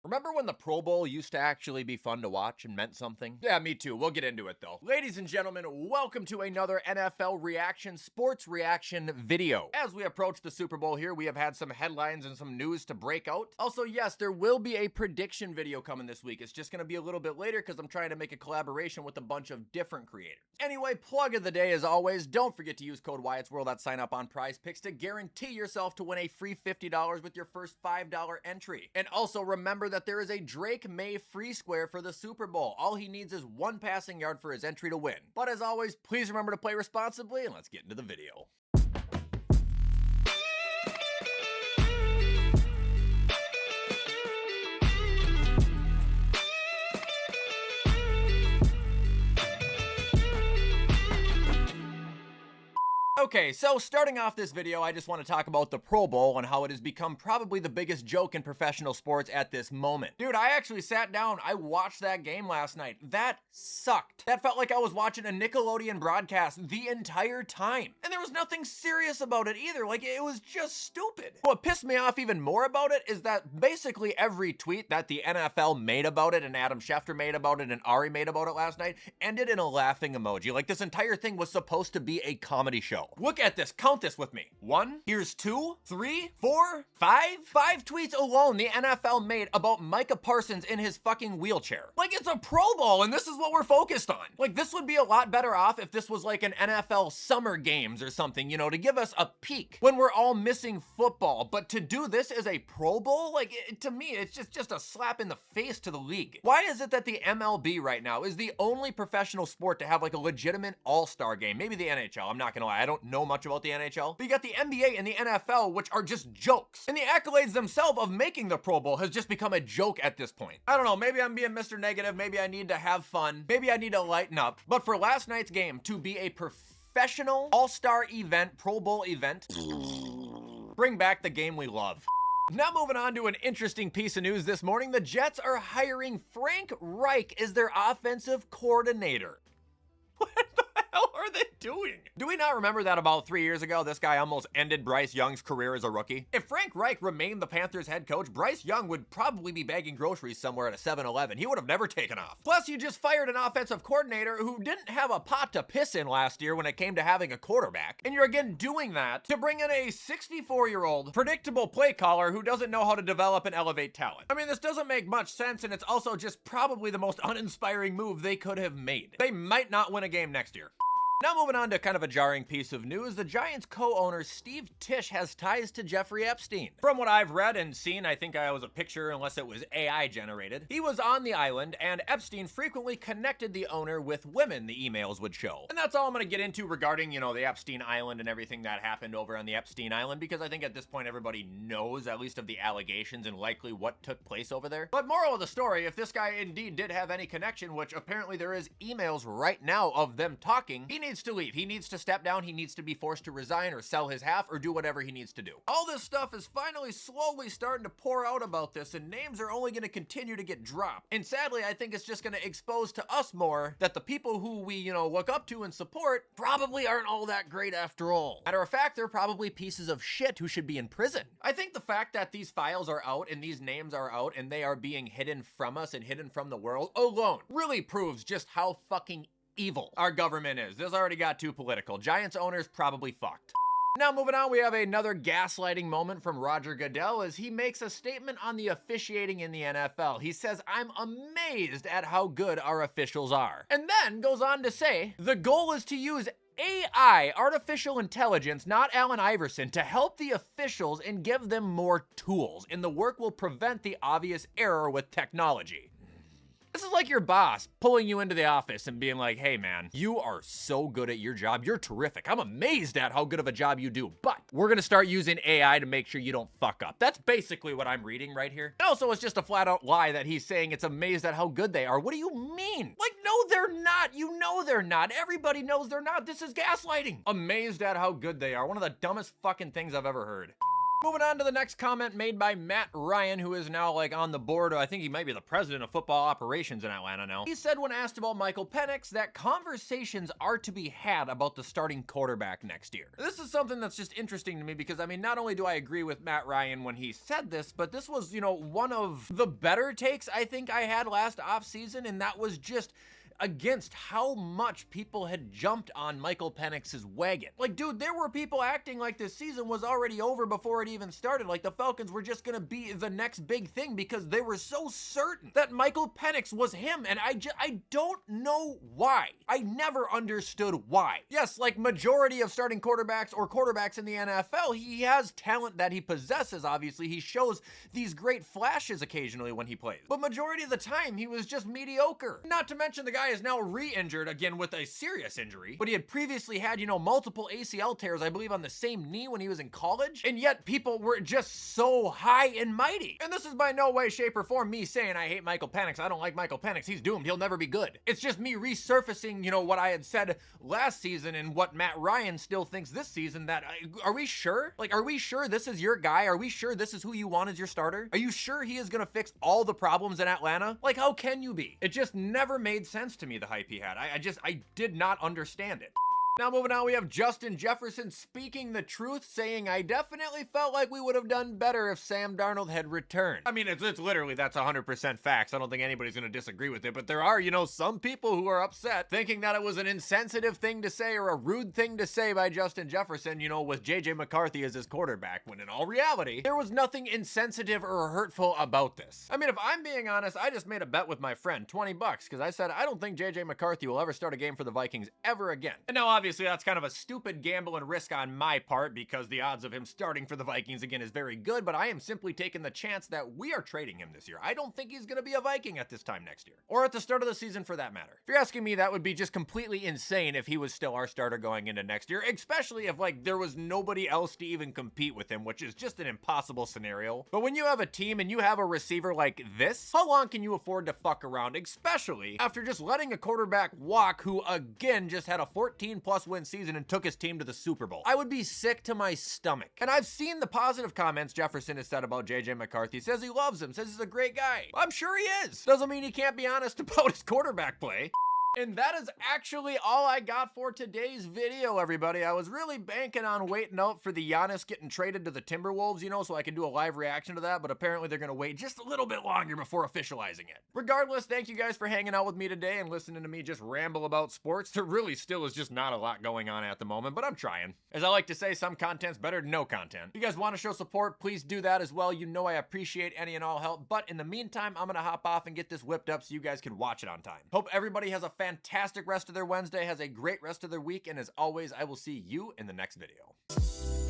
Remember when the Pro Bowl used to actually be fun to watch and meant something? Yeah, me too. We'll get into it though. Ladies and gentlemen, welcome to another NFL reaction, sports reaction video. As we approach the Super Bowl here, we have had some headlines and some news to break out. Also, yes, there will be a prediction video coming this week. It's just going to be a little bit later because I'm trying to make a collaboration with a bunch of different creators. Anyway, plug of the day as always, don't forget to use code WyattzWorld at sign up on Prize Picks to guarantee yourself to win a free $50 with your first $5 entry. And also remember that there is a Drake May free square for the Super Bowl. All he needs is one passing yard for his entry to win. But as always, please remember to play responsibly, and let's get into the video. Okay, so starting off this video, I just want to talk about the Pro Bowl and how it has become probably the biggest joke in professional sports at this moment. Dude, I actually sat down, I watched that game last night. That sucked. That felt like I was watching a Nickelodeon broadcast the entire time. And there was nothing serious about it either. Like, it was just stupid. What pissed me off even more about it is that basically every tweet that the NFL made about it and Adam Schefter made about it and Ari made about it last night ended in a laughing emoji. Like, this entire thing was supposed to be a comedy show. Look at this, count this with me. 1, here's 2, 3, 4, 5. 5 tweets alone the NFL made about Micah Parsons in his fucking wheelchair. Like, it's a Pro Bowl and this is what we're focused on. Like, this would be a lot better off if this was like an NFL summer games or something, you know, to give us a peek when we're all missing football. But to do this as a Pro Bowl, like, to me, it's just a slap in the face to the league. Why is it that the MLB right now is the only professional sport to have like a legitimate all-star game? Maybe the NHL, I'm not gonna lie, I don't know much about the NHL, but you got the NBA and the NFL, which are just jokes. And the accolades themselves of making the Pro Bowl has just become a joke at this point. I don't know, maybe I'm being Mr. Negative, maybe I need to have fun, maybe I need to lighten up, but for last night's game to be a professional all-star event, Pro Bowl event, bring back the game we love. Now moving on to an interesting piece of news this morning, the Jets are hiring Frank Reich as their offensive coordinator. What the hell are they doing? Do we not remember that about 3 years ago, this guy almost ended Bryce Young's career as a rookie? If Frank Reich remained the Panthers head coach, Bryce Young would probably be bagging groceries somewhere at a 7-Eleven. He would have never taken off. Plus, you just fired an offensive coordinator who didn't have a pot to piss in last year when it came to having a quarterback. And you're again doing that to bring in a 64-year-old predictable play caller who doesn't know how to develop and elevate talent. I mean, this doesn't make much sense, and it's also just probably the most uninspiring move they could have made. They might not win a game next year. Now moving on to kind of a jarring piece of news, the Giants co-owner Steve Tisch has ties to Jeffrey Epstein. From what I've read and seen, I think I was a picture unless it was AI generated. He was on the island and Epstein frequently connected the owner with women, the emails would show. And that's all I'm going to get into regarding, you know, the Epstein Island and everything that happened over on the Epstein Island, because I think at this point everybody knows at least of the allegations and likely what took place over there. But moral of the story, if this guy indeed did have any connection, which apparently there is emails right now of them talking, he needs to leave. He needs to step down. He needs to be forced to resign or sell his half or do whatever he needs to do. All this stuff is finally slowly starting to pour out about this, and names are only going to continue to get dropped. And sadly, I think it's just going to expose to us more that the people who we, you know, look up to and support probably aren't all that great after all. Matter of fact, they're probably pieces of shit who should be in prison. I think the fact that these files are out and these names are out and they are being hidden from us and hidden from the world alone really proves just how fucking evil our government is. This already got too political. Giants owners probably fucked. Now moving on, we have another gaslighting moment from Roger Goodell as he makes a statement on the officiating in the NFL. He says, "I'm amazed at how good our officials are." And then goes on to say, the goal is to use AI, artificial intelligence, not Allen Iverson, to help the officials and give them more tools. And the work will prevent the obvious error with technology. This is like your boss pulling you into the office and being like, hey man, you are so good at your job. You're terrific. I'm amazed at how good of a job you do, but we're gonna start using AI to make sure you don't fuck up. That's basically what I'm reading right here. And also, it's just a flat out lie that he's saying it's amazed at how good they are. What do you mean? Like, no, they're not. You know they're not. Everybody knows they're not. This is gaslighting. Amazed at how good they are. One of the dumbest fucking things I've ever heard. Moving on to the next comment made by Matt Ryan, who is now like on the board. I think he might be the president of football operations in Atlanta now. He said when asked about Michael Penix that conversations are to be had about the starting quarterback next year. This is something that's just interesting to me because, I mean, not only do I agree with Matt Ryan when he said this, but this was, you know, one of the better takes I think I had last offseason, and that was just against how much people had jumped on Michael Penix's wagon. Like, dude, there were people acting like this season was already over before it even started. Like, the Falcons were just gonna be the next big thing because they were so certain that Michael Penix was him, and I don't know why. I never understood why. Yes, like majority of starting quarterbacks or quarterbacks in the NFL, he has talent that he possesses, obviously. He shows these great flashes occasionally when he plays. But majority of the time, he was just mediocre. Not to mention the guy is now re-injured again with a serious injury, but he had previously had, you know, multiple ACL tears, I believe, on the same knee when he was in college, and yet people were just so high and mighty. And this is by no way, shape, or form me saying I hate Michael Penix. I don't like Michael Penix. He's doomed. He'll never be good. It's just me resurfacing, you know, what I had said last season and what Matt Ryan still thinks this season, that, are we sure? Like, are we sure this is your guy? Are we sure this is who you want as your starter? Are you sure he is gonna fix all the problems in Atlanta? Like, how can you be? It just never made sense to me, the hype he had. I did not understand it. Now moving on, we have Justin Jefferson speaking the truth, saying, I definitely felt like we would have done better if Sam Darnold had returned. I mean, it's literally, that's 100% facts. I don't think anybody's gonna disagree with it, but there are, you know, some people who are upset, thinking that it was an insensitive thing to say or a rude thing to say by Justin Jefferson, you know, with JJ McCarthy as his quarterback, when in all reality, there was nothing insensitive or hurtful about this. I mean, if I'm being honest, I just made a bet with my friend, $20, because I said, I don't think JJ McCarthy will ever start a game for the Vikings ever again. And now, obviously, that's kind of a stupid gamble and risk on my part because the odds of him starting for the Vikings again is very good, but I am simply taking the chance that we are trading him this year. I don't think he's going to be a Viking at this time next year, or at the start of the season for that matter. If you're asking me, that would be just completely insane if he was still our starter going into next year, especially if, like, there was nobody else to even compete with him, which is just an impossible scenario. But when you have a team and you have a receiver like this, how long can you afford to fuck around, especially after just letting a quarterback walk who, again, just had a 14+ win season and took his team to the Super Bowl? I would be sick to my stomach. And I've seen the positive comments Jefferson has said about JJ McCarthy. Says he loves him, says he's a great guy. I'm sure he is. Doesn't mean he can't be honest about his quarterback play. And that is actually all I got for today's video, everybody. I was really banking on waiting out for the Giannis getting traded to the Timberwolves, you know, so I can do a live reaction to that, but apparently they're going to wait just a little bit longer before officializing it. Regardless, thank you guys for hanging out with me today and listening to me just ramble about sports. There really still is just not a lot going on at the moment, but I'm trying. As I like to say, some content's better than no content. If you guys want to show support, please do that as well. You know I appreciate any and all help, but in the meantime, I'm going to hop off and get this whipped up so you guys can watch it on time. Hope everybody has a fantastic rest of their Wednesday, has a great rest of their week, and as always, I will see you in the next video.